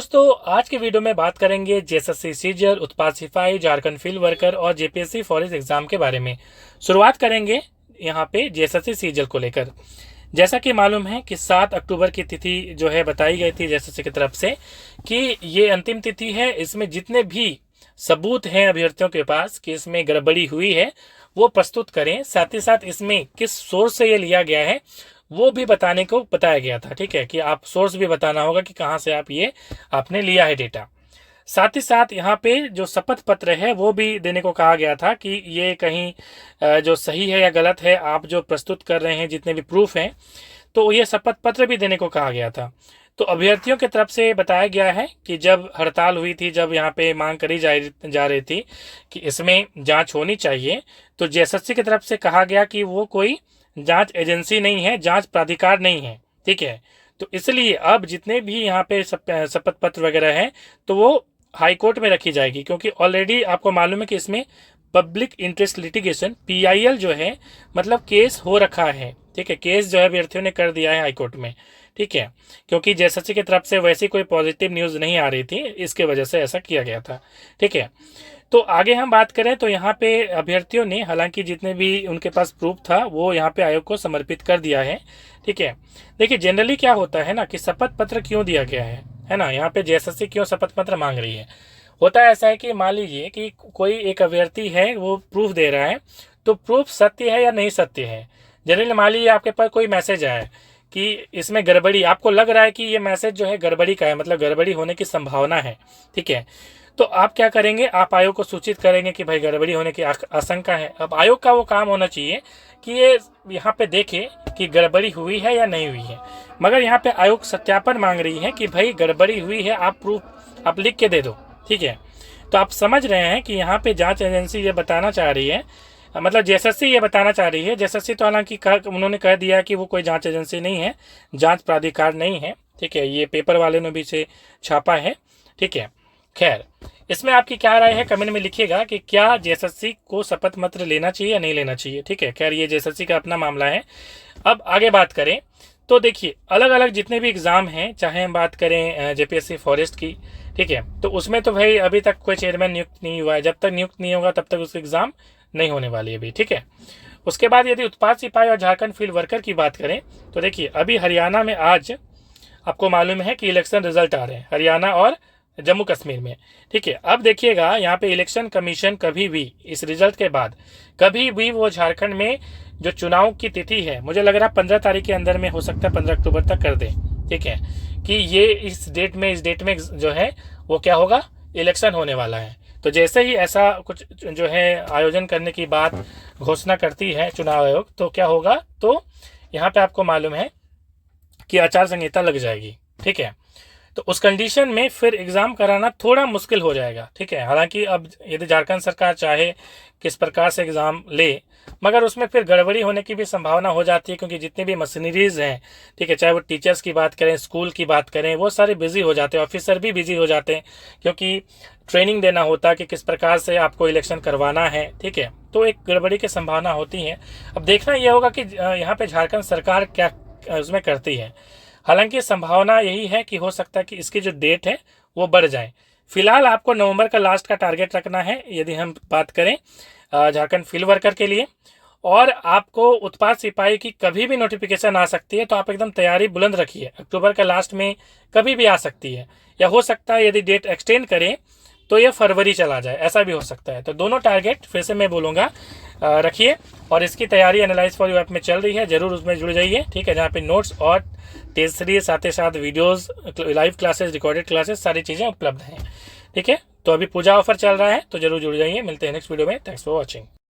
दोस्तों, आज के वीडियो में बात करेंगे जेएसएससी सीजीएल, उत्पाद सिपाही, झारखंड फील्ड वर्कर और जेपीएससी फॉरेस्ट एग्जाम के बारे में। शुरुआत करेंगे यहाँ पे जेएसएससी सीजीएल को लेकर। जैसा कि मालूम है कि 7 अक्टूबर की तिथि जो है बताई गई थी जेएसएससी की तरफ से कि ये अंतिम तिथि है। इसमें जितने भी सबूत हैं अभ्यर्थियों के पास कि इसमें गड़बड़ी हुई है वो प्रस्तुत करें। साथ ही साथ इसमें किस सोर्स से ये लिया गया है वो भी बताने को बताया गया था। ठीक है कि आप सोर्स भी बताना होगा कि कहाँ से आपने लिया है डेटा। साथ ही साथ यहाँ पे जो शपथ पत्र है वो भी देने को कहा गया था कि ये कहीं जो सही है या गलत है, आप जो प्रस्तुत कर रहे हैं जितने भी प्रूफ हैं, तो ये शपथ पत्र भी देने को कहा गया था। तो अभ्यर्थियों की तरफ से बताया गया है कि जब हड़ताल हुई थी, जब यहाँ पे मांग करी जा रही थी कि इसमें जांच होनी चाहिए, तो जेएसएससी की तरफ से कहा गया कि वो कोई जांच एजेंसी नहीं है, जांच प्राधिकार नहीं है। ठीक है, तो इसलिए अब जितने भी यहाँ पे शपथ पत्र वगैरह है तो वो हाई कोर्ट में रखी जाएगी, क्योंकि ऑलरेडी आपको मालूम है कि इसमें पब्लिक इंटरेस्ट लिटिगेशन PIL जो है मतलब केस हो रखा है। ठीक है, केस जो है अभ्यर्थियों ने कर दिया है हाई कोर्ट में। ठीक है, क्योंकि जेएसएससी की तरफ से वैसी कोई पॉजिटिव न्यूज़ नहीं आ रही थी, इसके वजह से ऐसा किया गया था। ठीक है, तो आगे हम बात करें तो यहाँ पे अभ्यर्थियों ने हालांकि जितने भी उनके पास प्रूफ था वो यहाँ पे आयोग को समर्पित कर दिया है। ठीक है, देखिए जनरली क्या होता है ना कि शपथ पत्र क्यों दिया गया है ना, यहाँ पे जेएसएससी क्यों शपथ पत्र मांग रही है। होता है ऐसा है कि मान लीजिए कि कोई एक अभ्यर्थी है, वो प्रूफ दे रहा है, तो प्रूफ सत्य है या नहीं सत्य है। जनरली मान लीजिए आपके पास कोई मैसेज आया कि इसमें गड़बड़ी, आपको लग रहा है कि ये मैसेज जो है गड़बड़ी का है, मतलब गड़बड़ी होने की संभावना है। ठीक है, तो आप क्या करेंगे, आप आयोग को सूचित करेंगे कि भाई गड़बड़ी होने की आशंका है। अब आयोग का वो काम होना चाहिए कि ये यहाँ पे देखे कि गड़बड़ी हुई है या नहीं हुई है, मगर यहाँ पे आयोग सत्यापन मांग रही है कि भाई गड़बड़ी हुई है, आप प्रूफ आप लिख के दे दो। ठीक है, तो आप समझ रहे हैं कि यहाँ पे जांच एजेंसी ये बताना चाह रही है, मतलब जेएसएससी ये बताना चाह रही है। जेएसएससी तो हालांकि उन्होंने कह दिया कि वो कोई जांच एजेंसी नहीं है, जांच प्राधिकार नहीं है। ठीक है, ये पेपर वाले ने भी इसे छापा है। ठीक है, खैर इसमें आपकी क्या राय है कमेंट में लिखिएगा कि क्या जेएसएससी को शपथ पत्र लेना चाहिए या नहीं लेना चाहिए। ठीक है, खैर ये जेएसएससी का अपना मामला है। अब आगे बात करें तो देखिए अलग अलग जितने भी एग्ज़ाम हैं, चाहे हम बात करें जेपीएससी फॉरेस्ट की, ठीक है, तो उसमें तो भाई अभी तक कोई चेयरमैन नियुक्त नहीं हुआ है। जब तक नियुक्त नहीं होगा तब तक उसका एग्ज़ाम नहीं होने वाली है अभी। ठीक है, उसके बाद यदि उत्पाद सिपाही और झारखंड फील्ड वर्कर की बात करें तो देखिए अभी हरियाणा में आज आपको मालूम है कि इलेक्शन रिजल्ट आ रहे हैं, हरियाणा और जम्मू कश्मीर में। ठीक है, अब देखिएगा यहाँ पे इलेक्शन कमीशन कभी भी इस रिजल्ट के बाद कभी भी वो झारखंड में जो चुनाव की तिथि है, मुझे लग रहा है 15 तारीख के अंदर में हो सकता है, 15 अक्टूबर तक कर दे। ठीक है, कि ये इस डेट में जो है वो क्या होगा, इलेक्शन होने वाला है। तो जैसे ही ऐसा कुछ जो है आयोजन करने की बात घोषणा करती है चुनाव आयोग, तो क्या होगा, तो यहाँ पे आपको मालूम है कि आचार संहिता लग जाएगी। ठीक है, तो उस कंडीशन में फिर एग्ज़ाम कराना थोड़ा मुश्किल हो जाएगा। ठीक है, हालांकि अब यदि झारखंड सरकार चाहे किस प्रकार से एग्ज़ाम ले, मगर उसमें फिर गड़बड़ी होने की भी संभावना हो जाती है, क्योंकि जितनी भी मशीनरीज हैं, ठीक है, चाहे वो टीचर्स की बात करें, स्कूल की बात करें, वो सारे बिजी हो जाते हैं, ऑफिसर भी बिजी हो जाते हैं, क्योंकि ट्रेनिंग देना होता है कि किस प्रकार से आपको इलेक्शन करवाना है। ठीक है, तो एक गड़बड़ी की संभावना होती है। अब देखना यह होगा कि यहाँ पे झारखंड सरकार क्या उसमें करती है। हालांकि संभावना यही है कि हो सकता है कि इसकी जो डेट है वो बढ़ जाए। फिलहाल आपको नवंबर का लास्ट का टारगेट रखना है यदि हम बात करें झारखंड फील्ड वर्कर के लिए। और आपको उत्पाद सिपाही की कभी भी नोटिफिकेशन आ सकती है, तो आप एकदम तैयारी बुलंद रखिए। अक्टूबर का लास्ट में कभी भी आ सकती है, या हो सकता है यदि डेट एक्सटेंड करें तो ये फरवरी चला जाए, ऐसा भी हो सकता है। तो दोनों टारगेट फिर से मैं बोलूँगा रखिए, और इसकी तैयारी एनालाइज फॉर यू ऐप में चल रही है, ज़रूर उसमें जुड़ जाइए। ठीक है, जहाँ पे नोट्स और टेस्ट सीरीज साथ ही साथ videos, live classes, recorded classes, सारी चीज़ें उपलब्ध हैं। ठीक है, तो अभी पूजा ऑफर चल रहा है, तो जरूर जुड़ जाइए। मिलते हैं नेक्स्ट वीडियो में। Thanks for watching.